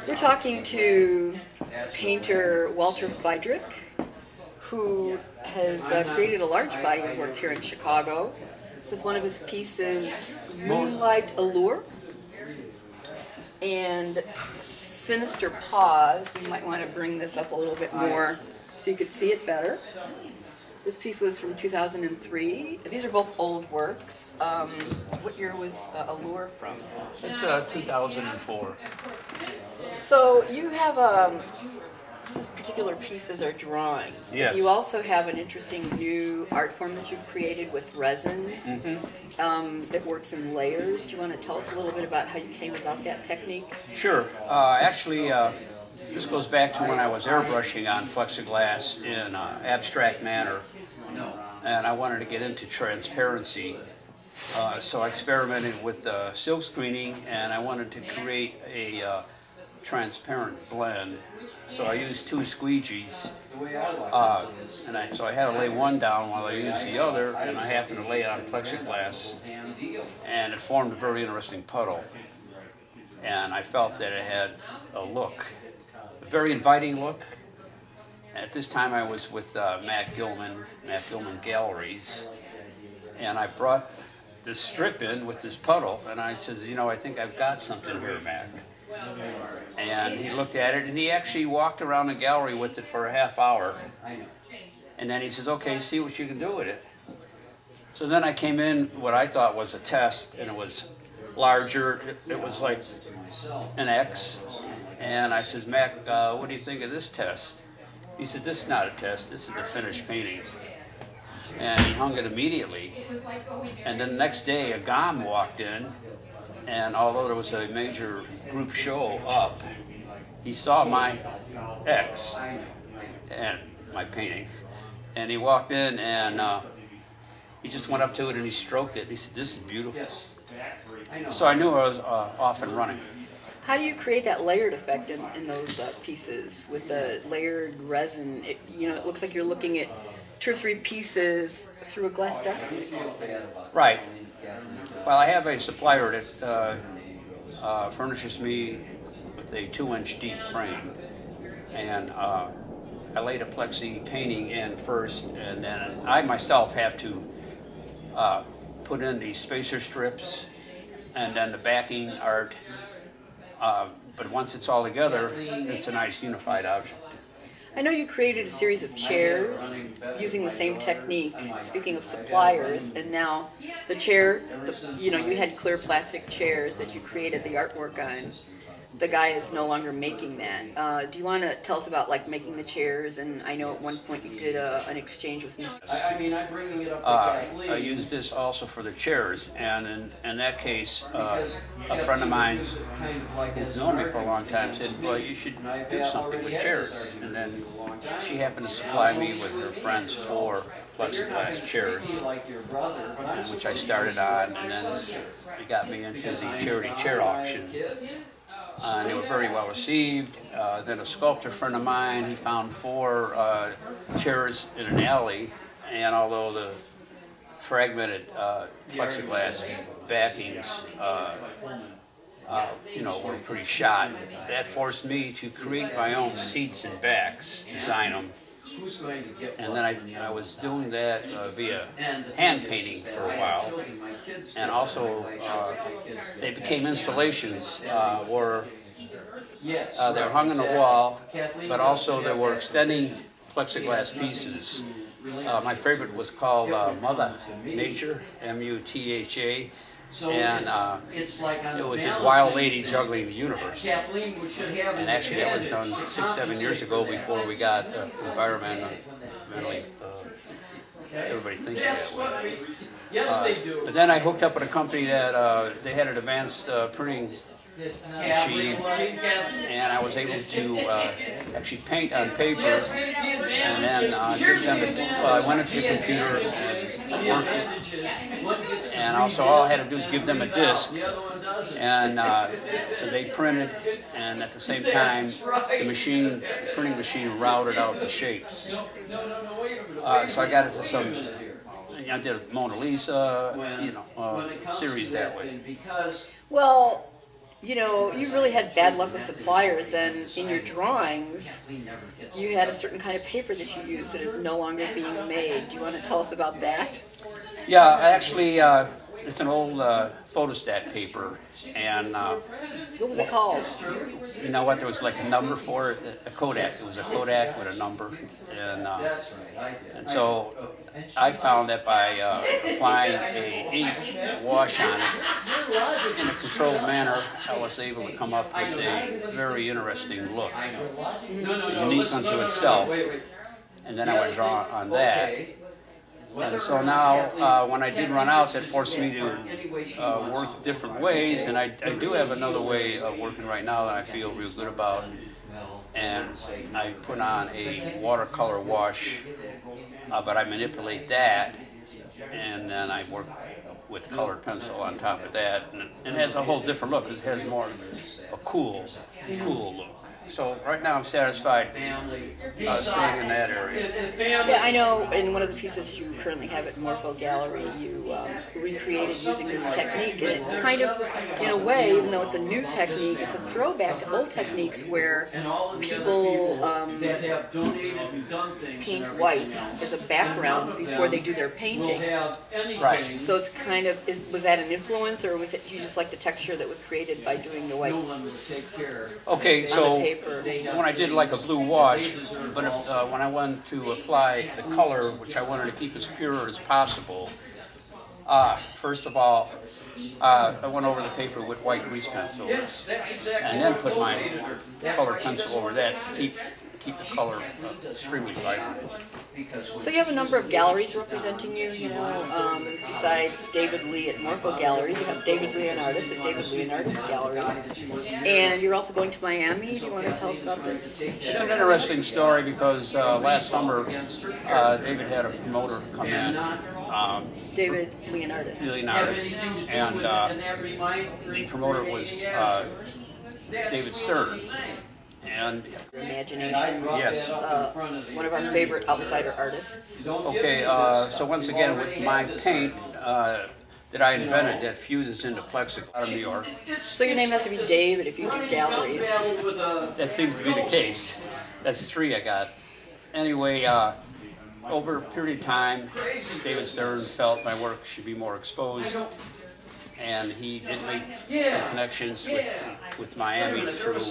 We're talking to painter Walter Fydryck, who has created a large body of work here in Chicago. This is one of his pieces, Moonlight Allure and Sinister Pause. We might want to bring this up a little bit more so you could see it better. This piece was from 2003. These are both old works. What year was Allure from? It's 2004. So you have these particular pieces are drawings. Yes. You also have an interesting new art form that you've created with resin. That works in layers. Do you want to tell us a little bit about how you came about that technique? Sure. Actually, this goes back to when I was airbrushing on plexiglass in an abstract manner, and I wanted to get into transparency. So I experimented with silk screening, and I wanted to create a transparent blend. So I used two squeegees, so I had to lay one down while I used the other, and I happened to lay it on plexiglass, and it formed a very interesting puddle. And I felt that it had a look, a very inviting look. At this time I was with Matt Gilman Galleries, and I brought this strip in with this puddle, and I says, you know, I think I've got something here, Mac. And he looked at it, and he actually walked around the gallery with it for a half hour. And then he says, okay, see what you can do with it. So then I came in what I thought was a test, and it was larger. It was like an X. And I says, Mac, what do you think of this test? He said, this is not a test, this is a finished painting. And he hung it immediately. And then the next day, a GOM walked in, and although there was a major group show up, he saw my X and my painting. And he walked in, and he just went up to it and he stroked it. He said, this is beautiful. So I knew I was off and running. How do you create that layered effect in those pieces with the layered resin? It looks like you're looking at 2 or 3 pieces through a glass dark. Right. Well, I have a supplier that furnishes me with a 2-inch deep frame, and I laid a plexi painting in first, and then I myself have to put in the spacer strips and then the backing art. But once it's all together, it's a nice unified object. I know you created a series of chairs using the same technique, speaking of suppliers, and now the chair, you had clear plastic chairs that you created the artwork on. The guy is no longer making that. Do you want to tell us about making the chairs? And I know at one point you did an exchange with Mr. I used this also for the chairs, and in that case, a friend of mine who's known me for a long time said, well, you should do something with chairs. And then she happened to supply me with her friend's 4 plexiglass chairs, which I started on, and then it got me into the charity chair auction. And they were very well received. Then a sculptor friend of mine, he found 4 chairs in an alley, and although the fragmented plexiglass backings, were pretty shot, that forced me to create my own seats and backs, design them. And then I was doing that via hand painting for a while, and also they became installations where they were hung on the wall, but also they were extending plexiglass pieces. My favorite was called Mother Nature, M-U-T-H-A. And it was this wild lady juggling the universe. And actually that was done 6-7 years ago before we got environmentally everybody thinking that way. But then I hooked up with a company that they had an advanced printing machine, and I was able to actually paint on paper, and then give them I went into the computer and worked it, and also all I had to do was give them a disc, and so they printed, and at the same time the printing machine routed out the shapes. So I got into some, I did a Mona Lisa, series that way. Well, you know, you really had bad luck with suppliers, and in your drawings, you had a certain kind of paper that you used that is no longer being made. Do you want to tell us about that? Yeah, actually, it's an old photostat paper, and What was it called? you know what? There was like a number for it, a Kodak. It was a Kodak with a number, and so I found that by applying a ink wash on it in a controlled manner, I was able to come up with a very interesting look, unique unto itself. And then I would draw on that. And so now, when I did run out, that forced me to work different ways, and I do have another way of working right now that I feel real good about. And I put on a watercolor wash, but I manipulate that, and then I work with colored pencil on top of that, and it has a whole different look, because it has more a cool look. So right now I'm satisfied staying in that area. Yeah, I know in one of the pieces you currently have at Morpho Gallery, you recreated using this technique, and it kind of, in a way, even though it's a new technique, it's a throwback to old techniques where people paint white as a background before they do their painting. Right. So it's kind of, was that an influence, or was it you just like the texture that was created by doing the white? Okay, so Paper. when I did like a blue wash, but when I wanted to apply the color, which I wanted to keep as pure as possible, first of all, I went over the paper with white grease pencil, and then put my colored pencil over that to keep the color extremely vibrant. So you have a number of galleries representing you, you know, besides David Lee at Morpho Gallery, you have David Lee, an artist, at David Lee, an artist gallery. And you're also going to Miami. Do you want to tell us about this? It's an interesting story because last summer, David had a promoter come in. David Lee, an artist. Lee, an artist. And the promoter was David Stern. And Imagination. yes. One of our favorite outsider artists. Okay, so once again, with my paint that I invented that fuses into plexiglass out of New York. So your name has to be David if you do galleries. That seems to be the case. That's 3 I got. Anyway, over a period of time, David Stern felt my work should be more exposed, and he did make some connections with Miami through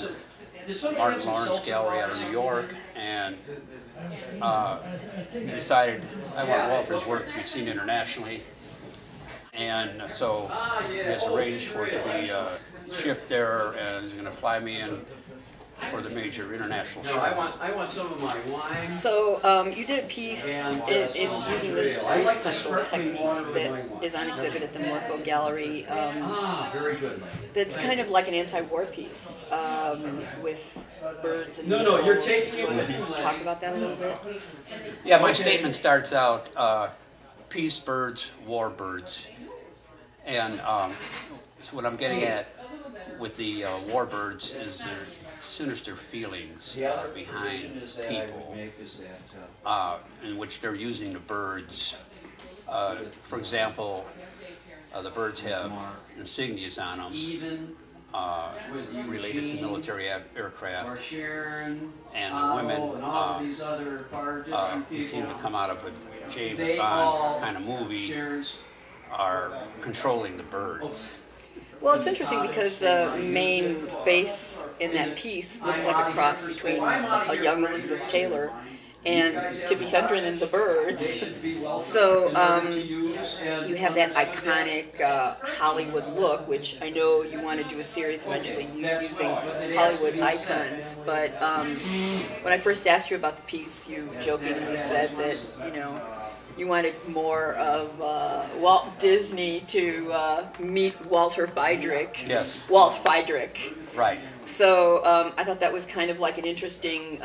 Martin Lawrence Gallery out of New York, and he decided I want Walter's work to be seen internationally, and so he has arranged for it to be shipped there, and he's going to fly me in for the major international shows. I want some of my wine. So you did a piece in using this grease pencil technique that is on exhibit at the Morpho Gallery. Very good. That's kind of like an anti-war piece with birds and No, you're missiles. taking Do you want it. to talk about that a little bit? Yeah, my statement starts out, peace birds, war birds. And so what I'm getting at with the war birds is their sinister feelings behind people, in which they're using the birds. For example, the birds have insignias on them related to military aircraft, and the women who seem to come out of a James Bond kind of movie are controlling the birds. Well, it's interesting because the main face in that piece looks like a cross between a young Elizabeth Taylor and Tippi Hedren and the birds. So you have that iconic Hollywood look, which I know you want to do a series eventually using Hollywood icons. But when I first asked you about the piece, you jokingly said that, you know, you wanted more of Walt Disney to meet Walter Fydryck. Yes. Walt Fydryck. Right. So I thought that was kind of like an interesting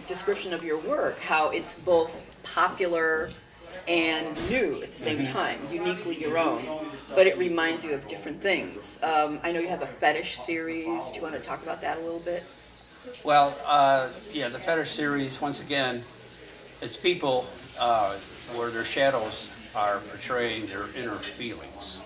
description of your work, how it's both popular and new at the same time, uniquely your own, but it reminds you of different things. I know you have a fetish series. Do you want to talk about that a little bit? Well, yeah, the fetish series, once again, it's people where their shadows are portraying their inner feelings.